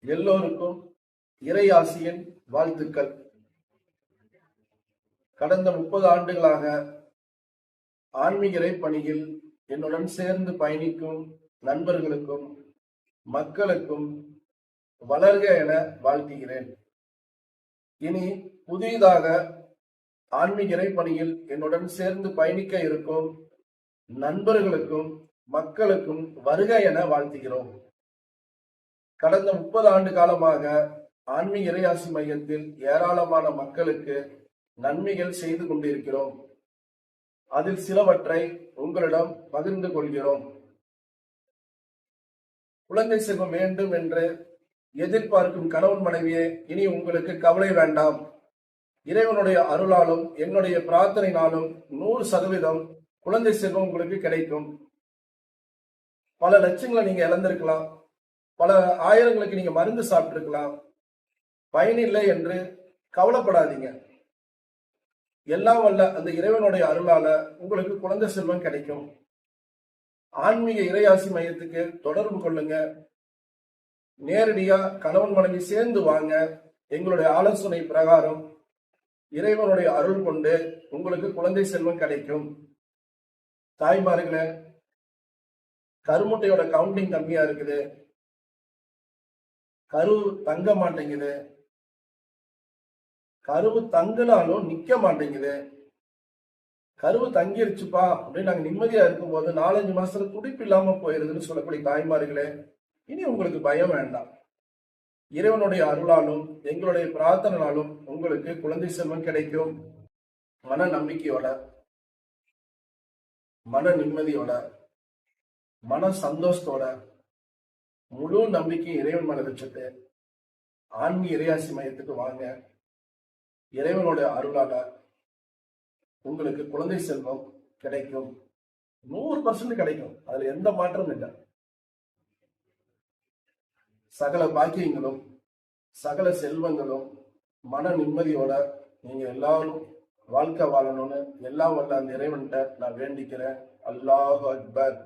எல்லோருக்கும் இறையாசியின் வாழ்த்துக்கள். கடந்த 30 ஆண்டுகளாக ஆன்மீக இறை பணியில் என்னுடன் சேர்ந்து பயணிக்கும் நண்பர்களுக்கும் மக்களுக்கும் வளர்க என வாழ்த்துகிறேன். இனி புதிதாக ஆன்மீக இறை பணியில் என்னுடன் சேர்ந்து பயணிக்க இருக்கும் நண்பர்களுக்கும் மக்களுக்கும் வருக என வாழ்த்துகிறோம். கடந்த 30 ஆண்டு காலமாக ஆன்மீக இறையாசி மையத்தில் ஏராளமான மக்களுக்கு நன்மைகள் செய்து கொண்டிருக்கிறோம். அதில் சிலவற்றை உங்களிடம் பகிர்ந்து கொள்கிறோம். குழந்தை செல்வம் வேண்டும் என்று எதிர்பார்க்கும் கணவன் மனைவியே, இனி உங்களுக்கு கவலை வேண்டாம். இறைவனுடைய அருளாலும் என்னுடைய பிரார்த்தனையினாலும் 100% குழந்தை செல்வம் உங்களுக்கு கிடைக்கும். பல லட்சங்களை நீங்க இழந்திருக்கலாம், பல ஆயிரங்களுக்கு நீங்க மருந்து சாப்பிட்டிருக்கலாம். பயனில்லை என்று கவலைப்படாதீங்க. எல்லாம் வல்ல அந்த இறைவனுடைய அருளால உங்களுக்கு குழந்தை செல்வம் கிடைக்கும். ஆன்மீக இறையாசி மையத்துக்கு தொடர்பு கொள்ளுங்க. நேரடியா கணவன் மனைவி சேர்ந்து வாங்க. எங்களுடைய ஆலோசனை பிரகாரம் இறைவனுடைய அருள் கொண்டு உங்களுக்கு குழந்தை செல்வம் கிடைக்கும். தாய்மார்களே, கருமுட்டையோட கவுண்டிங் கம்மியா இருக்குது, கரு தங்க மாட்டேங்குது, கருவு தங்கினாலும் நிக்க மாட்டேங்குது, கருவு தங்கிருச்சுப்பா அப்படின்னு நாங்க நிம்மதியா இருக்கும் போது 4-5 மாசத்துல துடிப்பு இல்லாம போயிருதுன்னு சொல்லக்கூடிய தாய்மார்களே, இனி உங்களுக்கு பயம் வேண்டாம். இறைவனுடைய அருளாலும் எங்களுடைய பிரார்த்தனாலும் உங்களுக்கு குழந்தை செல்வம் கிடைக்கும். மன நம்பிக்கையோட, மன நிம்மதியோட, மன சந்தோஷத்தோட, முழு நம்பிக்கை இறைவன் மேல வச்சுட்டு ஆன்மீக இறையாசி மையத்துக்கு வாங்க. இறைவனுடைய அருளால உங்களுக்கு குழந்தை செல்வம் கிடைக்கும். 100% கிடைக்கும். அதுல எந்த மாற்றமும் இல்லை. சகல பாக்கியங்களும் சகல செல்வங்களும் மன நிம்மதியோட நீங்க எல்லாரும் வாழ்க்கை வாழணும்னு எல்லாம் வல்ல அந்த இறைவன்கிட்ட நான் வேண்டிக்கிறேன். அல்லாஹ் அக்பர்.